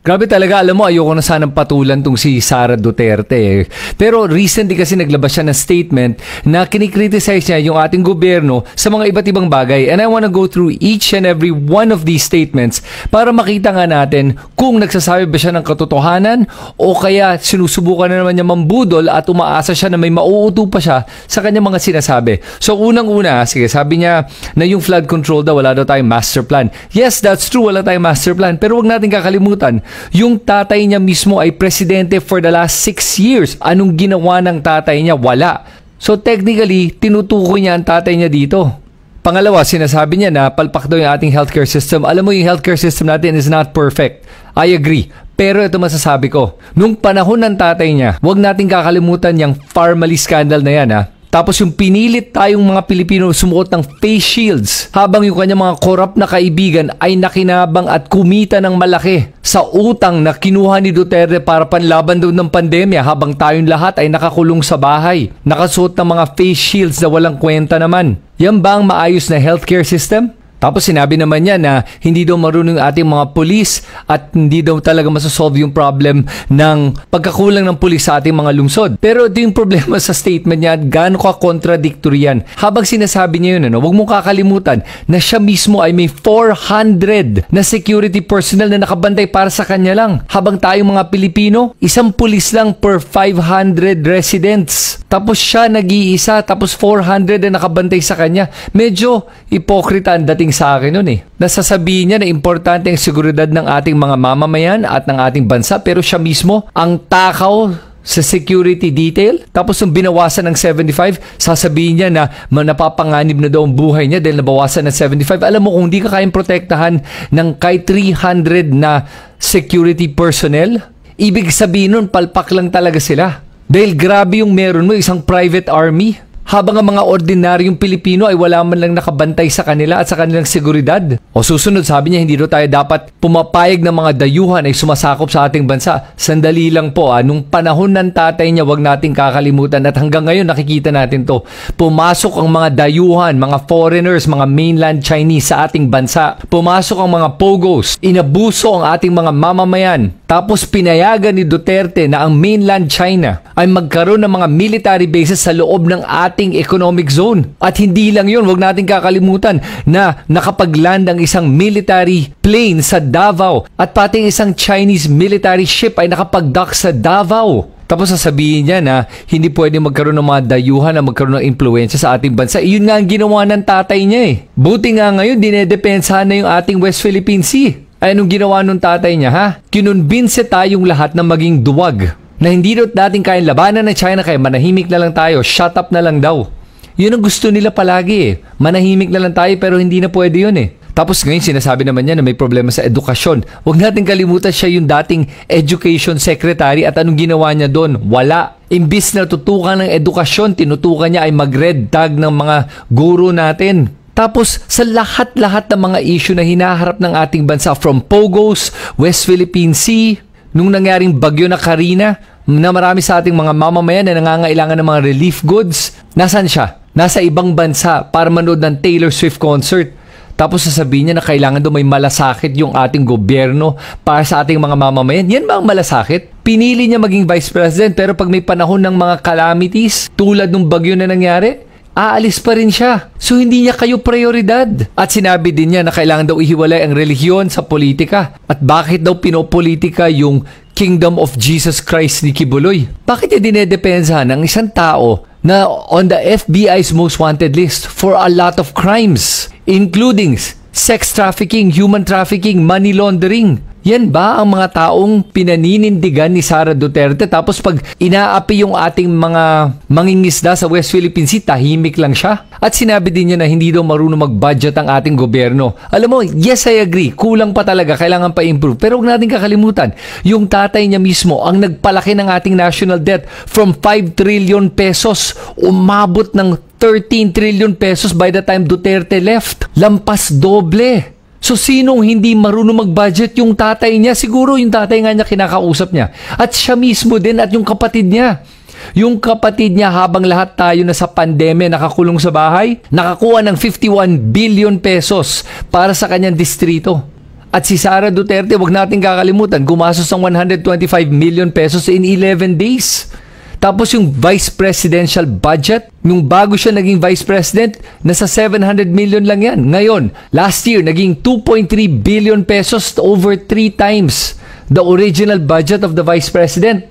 Grabe talaga, alam mo, ayoko na sanang patulan tong si Sara Duterte. Pero recently kasi naglabas siya ng statement na kinikriticize niya yung ating gobyerno sa mga iba't ibang bagay. And I wanna go through each and every one of these statements para makita nga natin kung nagsasabi ba siya ng katotohanan o kaya sinusubukan na naman niya mambudol at umaasa siya na may mauuto pa siya sa kanyang mga sinasabi. So unang-una, sige, sabi niya na yung flood control daw, wala daw tayong master plan. Yes, that's true, wala tayong master plan. Pero wag natin kakalimutan, yung tatay niya mismo ay presidente for the last 6 years. Anong ginawa ng tatay niya? Wala. So technically, tinutukoy niya ang tatay niya dito. Pangalawa, sinasabi niya na palpak daw yung ating healthcare system. Alam mo, yung healthcare system natin is not perfect. I agree. Pero ito masasabi ko, nung panahon ng tatay niya, wag natin kakalimutan yung Pharmally scandal na yan, ha. Tapos yung pinilit tayong mga Pilipino sumuot ng face shields habang yung kanyang mga korap na kaibigan ay nakinabang at kumita ng malaki sa utang na kinuha ni Duterte para panlaban doon ng pandemya habang tayong lahat ay nakakulong sa bahay. Nakasuot ng mga face shields na walang kwenta naman. Yan ba ang maayos na healthcare system? Tapos sinabi naman niya na hindi daw marunong ating mga pulis at hindi daw talaga masasolve yung problem ng pagkakulang ng pulis sa ating mga lungsod. Pero ito yung problema sa statement niya at gaano ka-contradictory yan. Habang sinasabi niya yun, huwag mong kakalimutan na siya mismo ay may 400 na security personnel na nakabantay para sa kanya lang. Habang tayong mga Pilipino, isang pulis lang per 500 residents. Tapos siya nag-iisa, tapos 400 na nakabantay sa kanya. Medyo ipokrita ang dating sa akin nun eh. Nasasabihin niya na importante ang seguridad ng ating mga mamamayan at ng ating bansa, pero siya mismo ang takaw sa security detail. Tapos nung binawasan ng 75, sasabihin niya na napapanganib na daw ang buhay niya dahil nabawasan ng 75. Alam mo, kung hindi ka kayang protektahan ng kahit 300 na security personnel, ibig sabihin nun, palpak lang talaga sila. Dahil grabe yung meron mo, isang private army. Habang ang mga ordinaryong Pilipino ay wala man lang nakabantay sa kanila at sa kanilang seguridad. O susunod, sabi niya, hindi daw tayo dapat pumapayag ng mga dayuhan ay sumasakop sa ating bansa. Sandali lang po, nung panahon ng tatay niya, wag nating kakalimutan at hanggang ngayon nakikita natin to. Pumasok ang mga dayuhan, mga foreigners, mga mainland Chinese sa ating bansa. Pumasok ang mga pogos, inabuso ang ating mga mamamayan. Tapos pinayagan ni Duterte na ang mainland China ay magkaroon ng mga military bases sa loob ng ating economic zone. At hindi lang yun, wag natin kakalimutan na nakapagland ang isang military plane sa Davao at pati isang Chinese military ship ay nakapag-dock sa Davao. Tapos sasabihin niya na hindi pwede magkaroon ng mga dayuhan na magkaroon ng impluensya sa ating bansa. Iyon nga ang ginawa ng tatay niya eh. Buti nga ngayon, dinedepensahan na yung ating West Philippine Sea. Ay, anong ginawa nung tatay niya, ha? Kinonbinse tayong lahat na maging duwag. Na hindi dating kayang labanan ng China kaya manahimik na lang tayo, shut up na lang daw. Yun ang gusto nila palagi eh. Manahimik na lang tayo pero hindi na pwede yun eh. Tapos ngayon sinasabi naman niya na may problema sa edukasyon. Huwag natin kalimutan siya yung dating education secretary at anong ginawa niya doon? Wala. Imbis na tutukan ng edukasyon, tinutukan niya ay mag-red tag ng mga guro natin. Tapos sa lahat-lahat ng mga issue na hinaharap ng ating bansa from Pogos, West Philippine Sea, nung nangyaring bagyo na Karina, na marami sa ating mga mamamayan na nangangailangan ng mga relief goods, nasan siya? Nasa ibang bansa para manood ng Taylor Swift concert. Tapos sasabihin niya na kailangan doon may malasakit yung ating gobyerno para sa ating mga mamamayan. Yan ba ang malasakit? Pinili niya maging vice president pero pag may panahon ng mga calamities tulad ng bagyo na nangyari, aalis pa rin siya. So hindi niya kayo prioridad. At sinabi din niya na kailangan daw ihiwalay ang relihiyon sa politika. At bakit daw pinopolitika yung Kingdom of Jesus Christ ni Kibuloy? Bakit niya dinedepensahan ng isang tao na on the FBI's most wanted list for a lot of crimes, including sex trafficking, human trafficking, money laundering? Yan ba ang mga taong pinaninindigan ni Sara Duterte? Tapos pag inaapi yung ating mga mangingisda sa West Philippine Sea, tahimik lang siya? At sinabi din niya na hindi daw marunong mag-budget ang ating gobyerno. Alam mo, yes, I agree. Kulang pa talaga. Kailangan pa improve. Pero huwag natin kakalimutan, yung tatay niya mismo ang nagpalaki ng ating national debt from 5 trillion pesos. Umabot ng 13 trillion pesos by the time Duterte left. Lampas doble. So, sinong hindi marunong mag-budget? Yung tatay niya. Siguro yung tatay nga niya kinakausap niya. At siya mismo din at yung kapatid niya. Yung kapatid niya habang lahat tayo na sa pandemya nakakulong sa bahay, nakakuha ng 51 billion pesos para sa kanyang distrito. At si Sara Duterte, wag natin kakalimutan, gumastos ng 125 million pesos in 11 days. Tapos yung vice presidential budget, nung bago siya naging vice president, nasa 700 million lang yan. Ngayon, last year, naging 2.3 billion pesos, over 3 times the original budget of the vice president.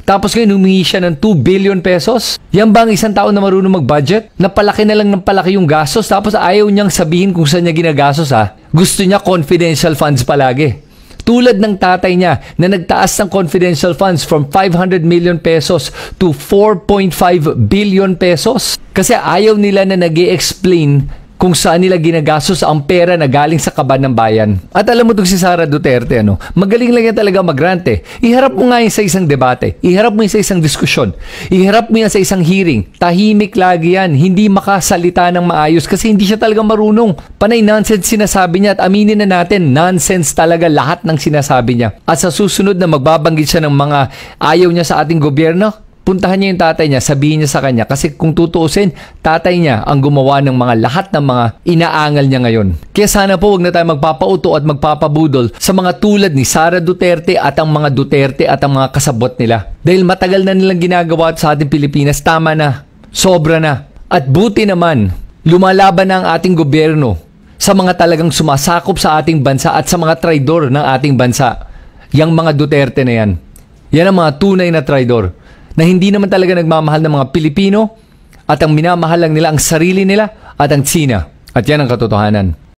Tapos ngayon, humingi siya ng 2 billion pesos. Yan ba ang isang tao na marunong mag-budget? Napalaki na lang ng palaki yung gastos, tapos ayaw niyang sabihin kung saan niya ginagastos ha. Gusto niya confidential funds palagi. Tulad ng tatay niya na nagtaas ng confidential funds from 500 million pesos to 4.5 billion pesos. Kasi ayaw nila na nag-i-explain kung saan nila ginagastos ang pera na galing sa kaban ng bayan. At alam mo itong si Sara Duterte, magaling lang yan talaga mag-rant. Iharap mo nga yan sa isang debate. Iharap mo yan sa isang diskusyon. Iharap mo yan sa isang hearing. Tahimik lagi yan. Hindi makasalita ng maayos kasi hindi siya talaga marunong. Panay nonsense sinasabi niya at aminin na natin, nonsense talaga lahat ng sinasabi niya. At sa susunod na magbabanggit siya ng mga ayaw niya sa ating gobyerno, puntahan niya yung tatay niya, sabihin niya sa kanya. Kasi kung tutuusin, tatay niya ang gumawa ng mga lahat ng mga inaangal niya ngayon. Kaya sana po huwag na tayo magpapauto at magpapabudol sa mga tulad ni Sara Duterte at ang mga Duterte at ang mga kasabot nila. Dahil matagal na nilang ginagawa sa ating Pilipinas, tama na, sobra na. At buti naman, lumalaban na ang ating gobyerno sa mga talagang sumasakop sa ating bansa at sa mga traidor ng ating bansa. Yang mga Duterte na yan. Yan ang mga tunay na traidor na hindi naman talaga nagmamahal ng mga Pilipino at ang minamahal lang nila ang sarili nila at ang Tsina. At yan ang katotohanan.